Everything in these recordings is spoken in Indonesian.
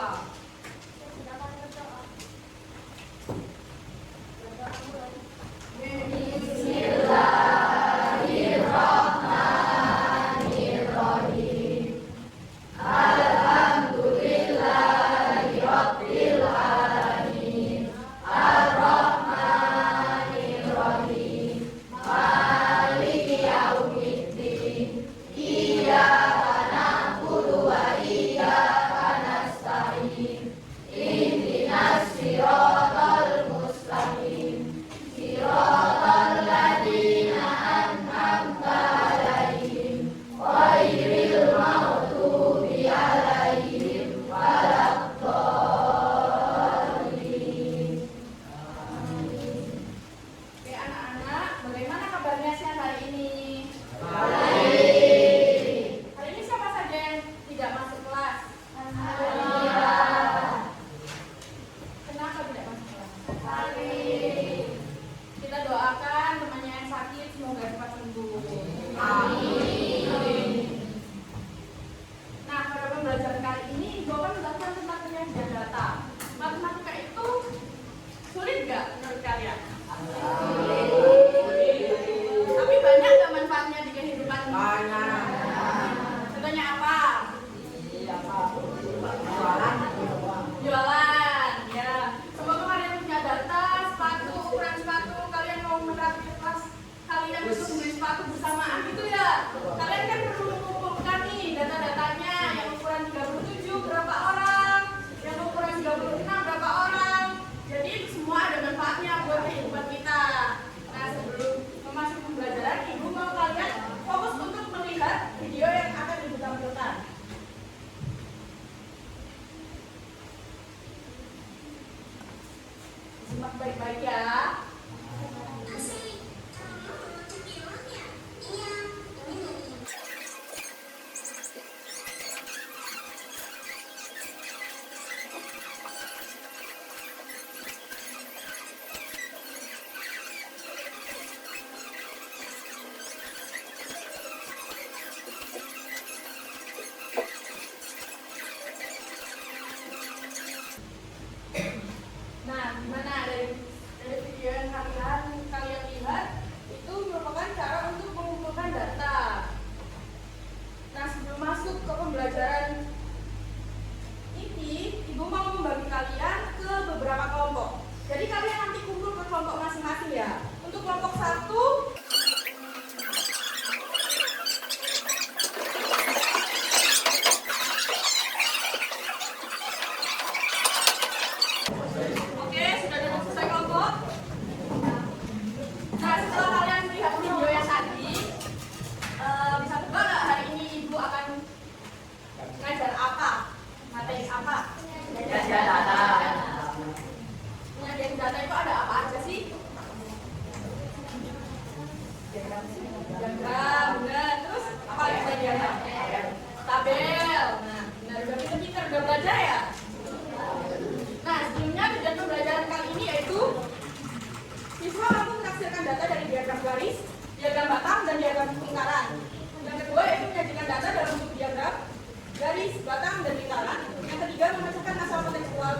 berdoa. Simak baik-baik ya. Nah, gimana dari video yang kalian lihat itu merupakan cara untuk mengumpulkan data. Nah, sebelum masuk ke pembelajaran ini, Ibu mau membagi kalian ke beberapa kelompok. Jadi kalian nanti kumpul ke kelompok masing-masing ya. Untuk kelompok 1 data itu ada apa aja sih? Diagram, benar. Terus apa lagi tadi ya? Tabel. Nah, benar, udah pinter-pinter, udah belajar ya? Nah, sebelumnya tujuan pembelajaran kali ini yaitu siswa mampu menafsirkan data dari diagram garis, diagram batang, dan diagram lingkaran. Yang kedua yaitu menyajikan data dalam bentuk diagram garis, batang, dan lingkaran. Yang ketiga memecahkan masalah kontekstual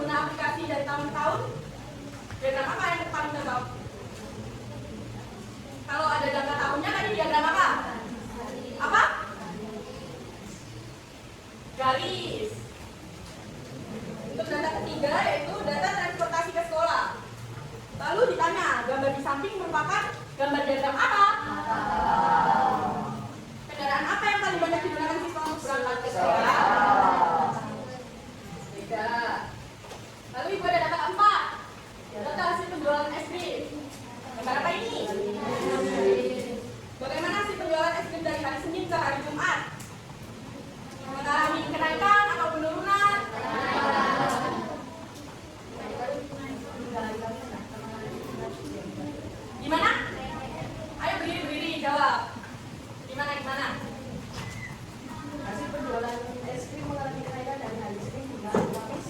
pengguna aplikasi dari tahun ke tahun, diagram apa yang paling tegak? Kalau ada jangka tahunnya tadi diagram apa? Apa? Garis. Untuk data ketiga yaitu data transportasi ke sekolah. Lalu ditanya, gambar di samping merupakan gambar diagram apa? Kendaraan apa yang paling banyak digunakan siswa untuk berangkat ke sekolah? Beda. Lalu ibu ada data keempat. Data hasil penjualan es krim. Gambar apa ini? Bagaimana hasil penjualan es krim dari hari Senin ke hari Jumat? Mengalami kenaikan atau penurunan? Gimana? Ayo berdiri jawab. Gimana? Hasil penjualan es krim mengalami kenaikan dari hari Senin hingga hari Kamis.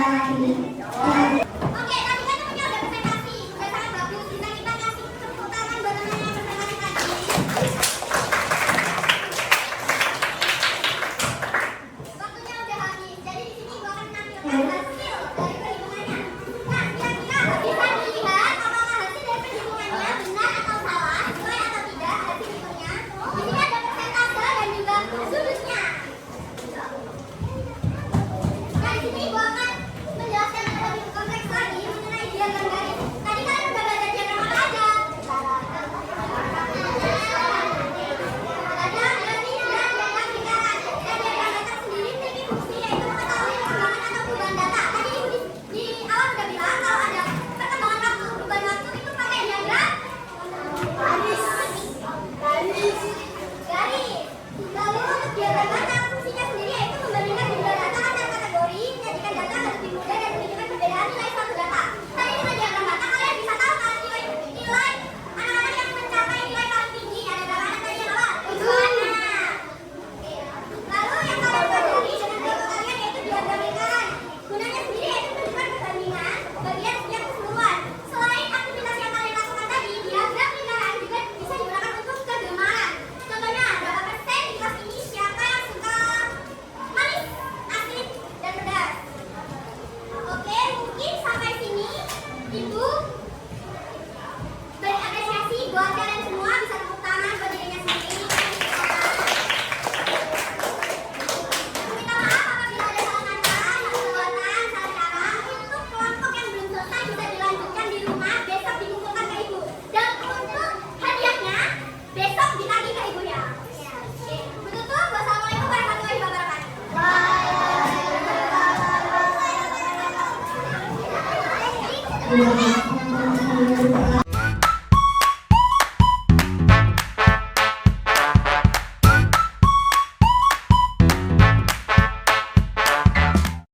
Oke, tadi kan temennya udah presentasi, udah sangat bagus. Bisa kita kasih tepuk tangan buat temennya yang presentasi tadi. Waktunya udah habis, jadi di sini gua akan menampilkan hasil dari perhitungannya. Nah, kira-kira bisa dilihat apakah hasil dari perhitungannya benar atau salah, sesuai atau tidak hasil hitungnya. Di sini ada persentase dan juga sudutnya. Nah, di sini gua akan menjelaskan yang lebih kompleks lagi mengenai diagram garis. Tadi kalian udah belajar diagram apa aja? Ada garis dan diagram lingkaran. Dan diagram datar sendiri memiliki fungsi yaitu mengetahui perkembangan atau perubahan data. Tadi ibu di awal udah bilang kalau ada perkembangan waktu, perubahan waktu itu pakai diagram garis. Lalu untuk diagram datar fungsinya sendiri yaitu membandingkan jumlah data antar kategori, menjadikan data lebih mudah dan menunjukkan perbedaan nilai suatu data. Tadi dengan diagram data kalian bisa tahu kan nilai anak-anak yang mencapai nilai paling tinggi ada berapa anak tadi yang awal? 7 anak. Lalu yang kalian pelajari dengan kelompok kalian yaitu diagram lingkaran. Gunanya sendiri yaitu menunjukkan perbandingan bagian setiap keseluruhan. Selain aktivitas yang kalian lakukan tadi, diagram lingkaran juga bisa digunakan untuk kegemaran. Contohnya berapa persen di kelas ini siapa yang suka manis, asin, dan pedas. Oke, mungkin sampai sini Ibu berapresiasi buat kalian semua, bisa tepuk tangan buat dirinya sendiri. Minta maaf apabila ada salah kata, salah perbuatan, salah cara. Untuk kelompok yang belum selesai bisa dilanjutkan di rumah, besok dikumpulkan ke Ibu. Dan untuk hadiahnya besok ditagih ke Ibu ya. Oke, betutup. Wassalamualaikum warahmatullahi wabarakatuh.